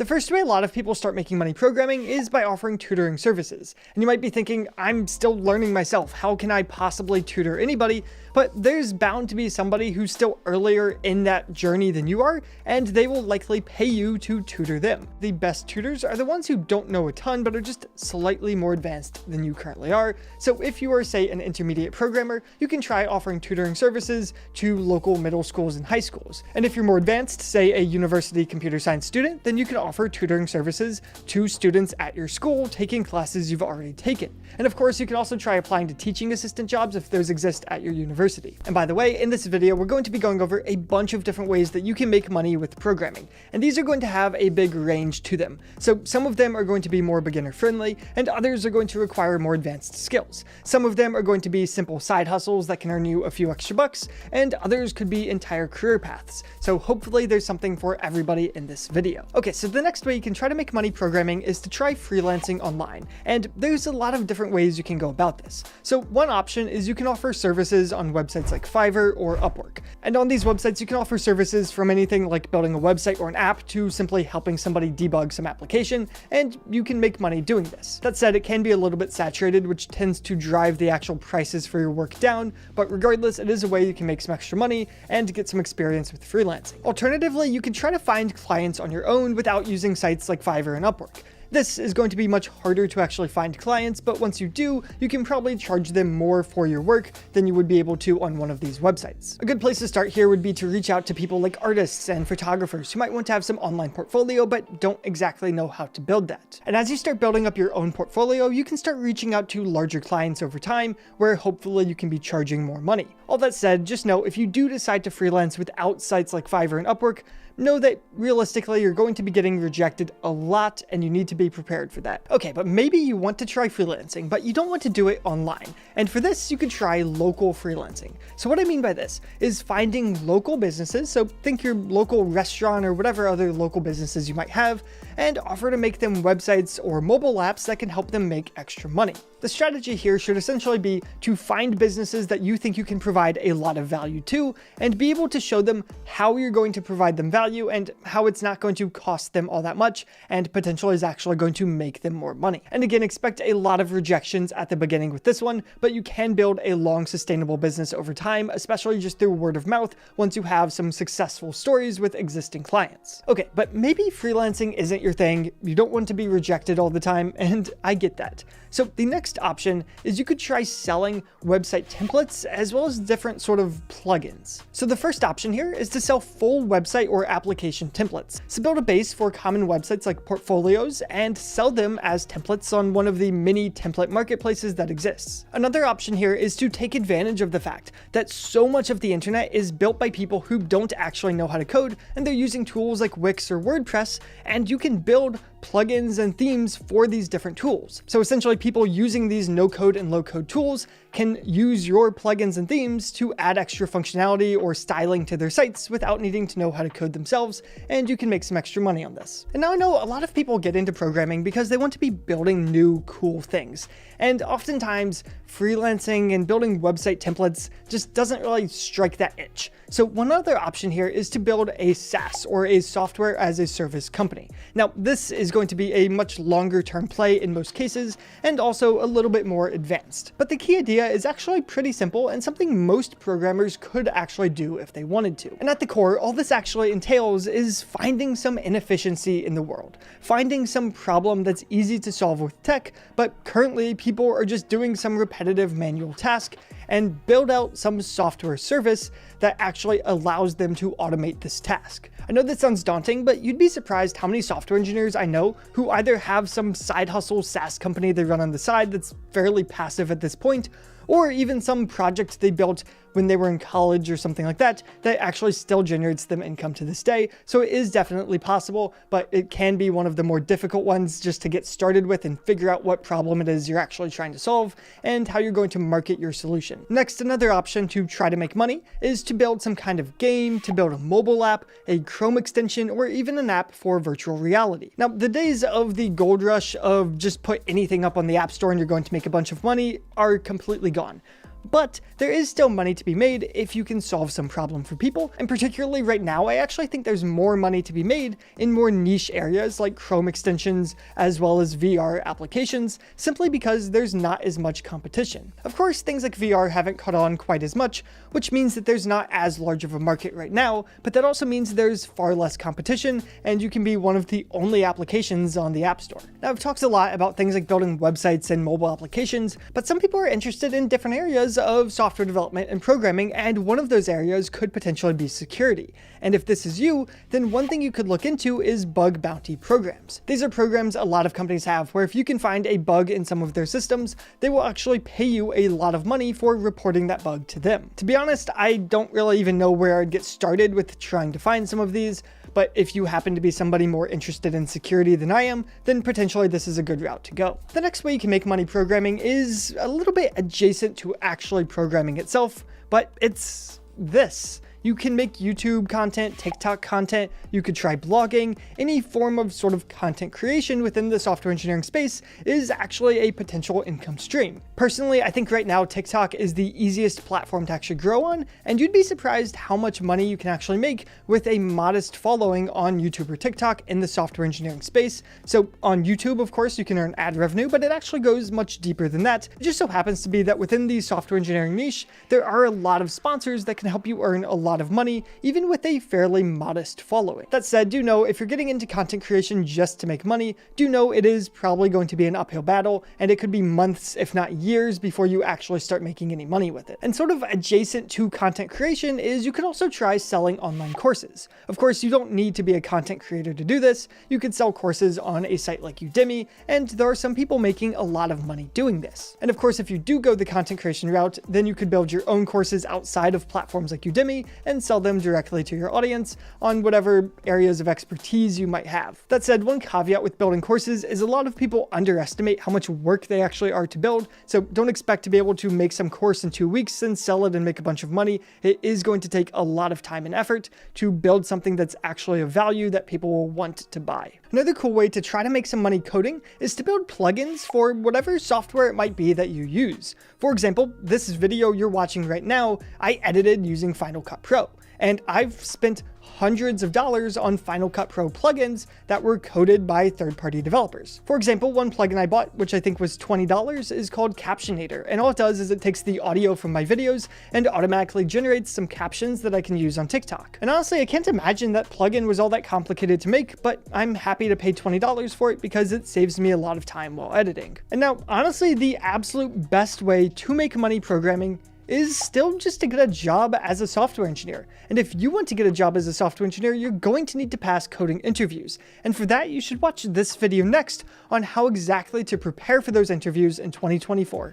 The first way a lot of people start making money programming is by offering tutoring services. And you might be thinking, I'm still learning myself. How can I possibly tutor anybody? But there's bound to be somebody who's still earlier in that journey than you are, and they will likely pay you to tutor them. The best tutors are the ones who don't know a ton, but are just slightly more advanced than you currently are. So if you are, say, an intermediate programmer, you can try offering tutoring services to local middle schools and high schools. And if you're more advanced, say a university computer science student, then you can offer tutoring services to students at your school taking classes you've already taken. And of course, you can also try applying to teaching assistant jobs if those exist at your university. And by the way, in this video, we're going to be going over a bunch of different ways that you can make money with programming. And these are going to have a big range to them. So some of them are going to be more beginner friendly, and others are going to require more advanced skills. Some of them are going to be simple side hustles that can earn you a few extra bucks, and others could be entire career paths. So hopefully there's something for everybody in this video. Okay, so the next way you can try to make money programming is to try freelancing online. And there's a lot of different ways you can go about this. So one option is you can offer services on websites like Fiverr or Upwork. And on these websites, you can offer services from anything like building a website or an app to simply helping somebody debug some application, and you can make money doing this. That said, it can be a little bit saturated, which tends to drive the actual prices for your work down, but regardless, it is a way you can make some extra money and get some experience with freelancing. Alternatively, you can try to find clients on your own without using sites like Fiverr and Upwork. This is going to be much harder to actually find clients, but once you do, you can probably charge them more for your work than you would be able to on one of these websites. A good place to start here would be to reach out to people like artists and photographers who might want to have some online portfolio, but don't exactly know how to build that. And as you start building up your own portfolio, you can start reaching out to larger clients over time, where hopefully you can be charging more money. All that said, just know if you do decide to freelance without sites like Fiverr and Upwork, know that realistically you're going to be getting rejected a lot, and you need to be prepared for that. Okay, but maybe you want to try freelancing, but you don't want to do it online. And for this, you could try local freelancing. So what I mean by this is finding local businesses, so think your local restaurant or whatever other local businesses you might have, and offer to make them websites or mobile apps that can help them make extra money. The strategy here should essentially be to find businesses that you think you can provide a lot of value to, and be able to show them how you're going to provide them value and how it's not going to cost them all that much and potentially is actually going to make them more money. And again, expect a lot of rejections at the beginning with this one, but you can build a long sustainable business over time, especially just through word of mouth once you have some successful stories with existing clients. Okay, but maybe freelancing isn't your thing, you don't want to be rejected all the time, and I get that. So the next option is you could try selling website templates as well as different sort of plugins. So the first option here is to sell full website or application templates. So build a base for common websites like portfolios and sell them as templates on one of the many template marketplaces that exists. Another option here is to take advantage of the fact that so much of the internet is built by people who don't actually know how to code, and they're using tools like Wix or WordPress, and you can build plugins and themes for these different tools. So essentially, people using these no-code and low-code tools can use your plugins and themes to add extra functionality or styling to their sites without needing to know how to code themselves, and you can make some extra money on this. And now I know a lot of people get into programming because they want to be building new cool things, and oftentimes freelancing and building website templates just doesn't really strike that itch. So one other option here is to build a SaaS, or a software as a service company. Now, this is going to be a much longer term play in most cases, and also a little bit more advanced. But the key idea is actually pretty simple and something most programmers could actually do if they wanted to. And at the core, all this actually entails is finding some inefficiency in the world, finding some problem that's easy to solve with tech, but currently people are just doing some repetitive manual task, and build out some software service that actually allows them to automate this task. I know that sounds daunting, but you'd be surprised how many software engineers I know who either have some side hustle SaaS company they run on the side that's fairly passive at this point, or even some project they built when they were in college or something like that, that actually still generates them income to this day. So it is definitely possible, but it can be one of the more difficult ones just to get started with and figure out what problem it is you're actually trying to solve and how you're going to market your solution. Next, another option to try to make money is to build some kind of game, to build a mobile app, a Chrome extension, or even an app for virtual reality. Now, the days of the gold rush of just put anything up on the App Store and you're going to make a bunch of money are completely gone. but there is still money to be made if you can solve some problem for people. And particularly right now, I actually think there's more money to be made in more niche areas like Chrome extensions, as well as VR applications, simply because there's not as much competition. Of course, things like VR haven't caught on quite as much, which means that there's not as large of a market right now, but that also means there's far less competition, and you can be one of the only applications on the App Store. Now, I've talked a lot about things like building websites and mobile applications, but some people are interested in different areas of software development and programming, and one of those areas could potentially be security. And if this is you, then one thing you could look into is bug bounty programs. These are programs a lot of companies have where if you can find a bug in some of their systems, they will actually pay you a lot of money for reporting that bug to them. To be honest, I don't really even know where I'd get started with trying to find some of these, but if you happen to be somebody more interested in security than I am, then potentially this is a good route to go. The next way you can make money programming is a little bit adjacent to actually programming itself, but it's this. You can make YouTube content, TikTok content, you could try blogging. Any form of sort of content creation within the software engineering space is actually a potential income stream. Personally, I think right now TikTok is the easiest platform to actually grow on, and you'd be surprised how much money you can actually make with a modest following on YouTube or TikTok in the software engineering space. So on YouTube, of course, you can earn ad revenue, but it actually goes much deeper than that. It just so happens to be that within the software engineering niche, there are a lot of sponsors that can help you earn a lot of money, even with a fairly modest following. That said, do know if you're getting into content creation just to make money, do know it is probably going to be an uphill battle, and it could be months, if not years, before you actually start making any money with it. And sort of adjacent to content creation is you could also try selling online courses. Of course, you don't need to be a content creator to do this. You could sell courses on a site like Udemy, and there are some people making a lot of money doing this. And of course, if you do go the content creation route, then you could build your own courses outside of platforms like Udemy and sell them directly to your audience on whatever areas of expertise you might have. That said, one caveat with building courses is a lot of people underestimate how much work they actually are to build, so don't expect to be able to make some course in 2 weeks and sell it and make a bunch of money. It is going to take a lot of time and effort to build something that's actually of value that people will want to buy. Another cool way to try to make some money coding is to build plugins for whatever software it might be that you use. For example, this video you're watching right now, I edited using Final Cut Pro. And I've spent hundreds of dollars on Final Cut Pro plugins that were coded by third-party developers. For example, one plugin I bought, which I think was $20, is called Captionator, and all it does is it takes the audio from my videos and automatically generates some captions that I can use on TikTok. And honestly, I can't imagine that plugin was all that complicated to make, but I'm happy to pay $20 for it because it saves me a lot of time while editing. And now, honestly, the absolute best way to make money programming is still just to get a job as a software engineer. And if you want to get a job as a software engineer, you're going to need to pass coding interviews. And for that, you should watch this video next on how exactly to prepare for those interviews in 2024.